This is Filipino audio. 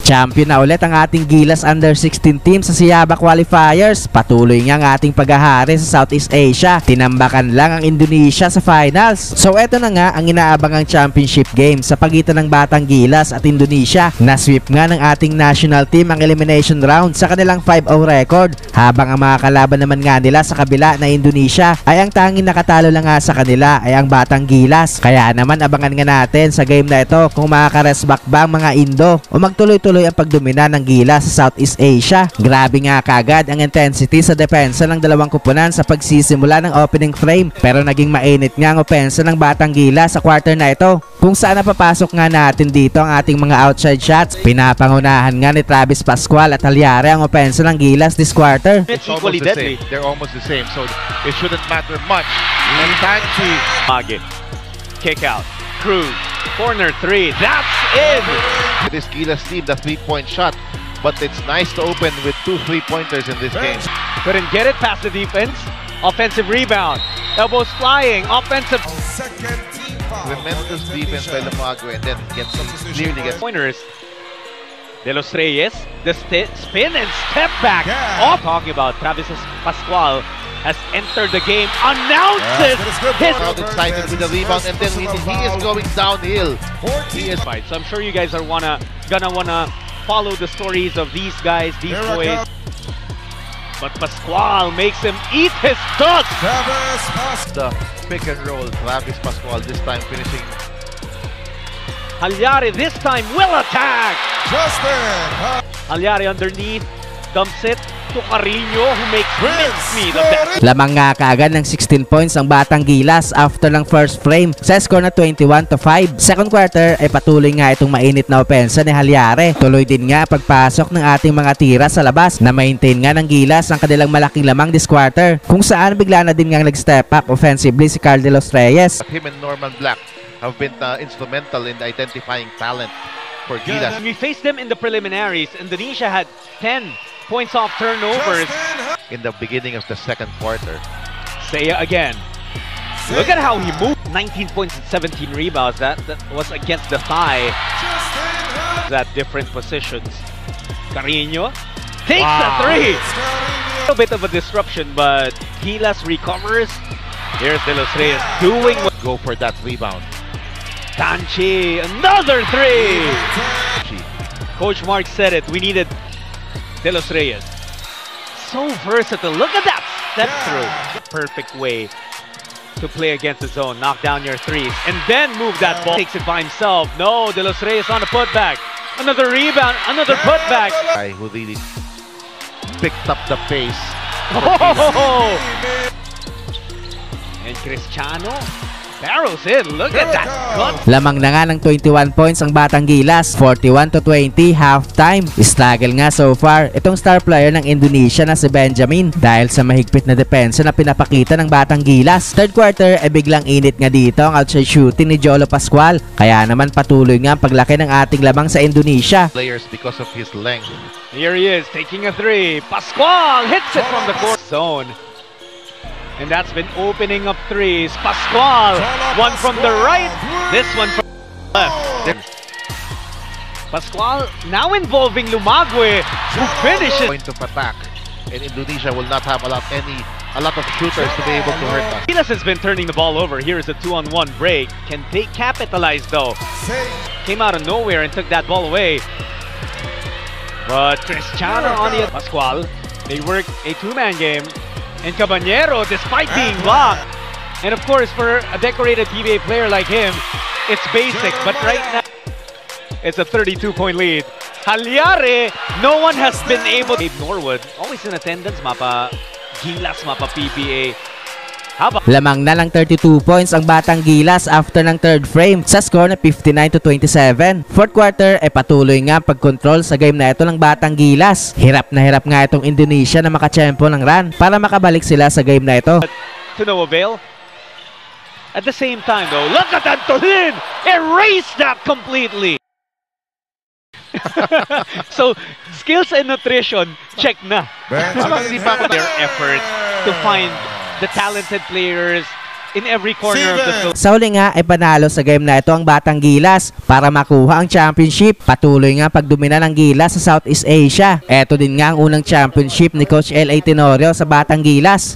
Champion na ulit ang ating Gilas Under-16 team sa Siaba Qualifiers. Patuloy nga ang ating paghahari sa Southeast Asia. Tinambakan lang ang Indonesia sa finals. So eto na nga ang inaabangang championship game sa pagitan ng Batang Gilas at Indonesia. Nasweep nga ng ating national team ang elimination round sa kanilang 5-0 record. Habang ang mga kalaban naman nga nila sa kabila na Indonesia ay ang tanging nakatalo lang nga sa kanila ay ang Batang Gilas. Kaya naman abangan nga natin sa game na ito kung makaka-resback ba ang mga Indo o magtuloy-tuloy ang pagdomina ng Gilas sa Southeast Asia. Grabe nga kagad ang intensity sa depensa ng dalawang kupunan sa pagsisimula ng opening frame, pero naging mainit nga ang opensa ng Batang Gilas sa quarter na ito, kung saan napapasok nga natin dito ang ating mga outside shots. Pinapangunahan nga ni Travis Pascual at Halyare ang opensa ng Gilas this quarter. It's equally deadly. They're almost the same, so it shouldn't matter much. And Tanchi Mage, kick out, Cruz, corner three, that's in! This Gilas team, the three-point shot, but it's nice to open with 2 3-pointers in this game. Couldn't get it past the defense. Offensive rebound, elbows flying, offensive. Tremendous defense by Lumague, and then clearly gets Pointers. De Los Reyes, the spin and step back. Oh, talking about Travis Pascual has entered the game, announces his excited with the rebound, and then he is going downhill. He is fight. So I'm sure you guys are gonna wanna follow the stories of these guys, these boys. But Pascual makes him eat his dust. The pick and roll, Travis Pascual this time finishing. Halyare this time will attack. Halyare underneath, dumps it to Carino, who makes mincemeat of that. Lamang nga kaagad ng 16 points ang Batang Gilas after ng first frame sa score na 21-5. Second quarter ay patuloy nga itong mainit na opensa ni Halyare. Tuloy din nga pagpasok ng ating mga tira sa labas na maintain nga ng Gilas ang kanilang malaking lamang this quarter, kung saan bigla na din nga nag-step up offensively si Carl De Los Reyes. Him and Norman Black have been instrumental in identifying talent for Gilas. We faced them in the preliminaries. Indonesia had 10 points off turnovers in the beginning of the second quarter. Saya again. Look at how he moved. 19 points and 17 rebounds. That was against the thigh. At different positions. Carino takes the three. A bit of a disruption, but Gilas recovers. Here's De Los Reyes doing what. Go for that rebound. Tanchi, another three. Coach Mark said it. We needed De Los Reyes. So versatile. Look at that step through. Perfect way to play against the zone. Knock down your threes and then move that ball. Takes it by himself. No, De Los Reyes on a putback. Another rebound, another putback. Guy who really picked up the pace. Oh! And Cristiano barrels in. Look at that cut. Lamang na nga ng 21 points ang Batang Gilas, 41-20 halftime. Struggle nga so far itong star player ng Indonesia na si Benjamin dahil sa mahigpit na depensa na pinapakita ng Batang Gilas. Third quarter ay biglang init nga dito ang outside shooting ni Jolo Pascual, kaya naman patuloy nga ang paglaki ng ating lamang sa Indonesia. Players because of his length. Here he is taking a three. Pascual hits it from the court zone. And that's been opening up threes. Pascual, one from the right, this one from the left. Pascual now involving Lumague, who finishes. Point of attack, and Indonesia will not have a lot of shooters to be able to hurt us. Gilas has been turning the ball over. Here is a 2-on-1 break. Can they capitalize though? Came out of nowhere and took that ball away. But Cristiano on the Pascual, they work a two-man game. And Caballero, despite being blocked, and of course for a decorated PBA player like him, it's basic, but right now it's a 32-point lead. Halyare, no one has been able to. Norwood, always in attendance, mapa Gilas, mapa PBA. Lamang na lang 32 points ang Batang Gilas after ng third frame sa score na 59-27. Fourth quarter ay patuloy nga pag-control sa game na ito ng Batang Gilas. Hirap na hirap nga itong Indonesia na makachempo ng run para makabalik sila sa game na ito. To no avail. At the same time though, look at Antolin! Erase that completely! So, skills and nutrition, check na. Their effort to find the talented players in every corner of the field. Sa huli nga ay panalo sa game na ito ang Batang Gilas para makuha ang championship. Patuloy nga pagdomina ng Gilas sa Southeast Asia. Ito din nga ang unang championship ni Coach L.A. Tenorio sa Batang Gilas.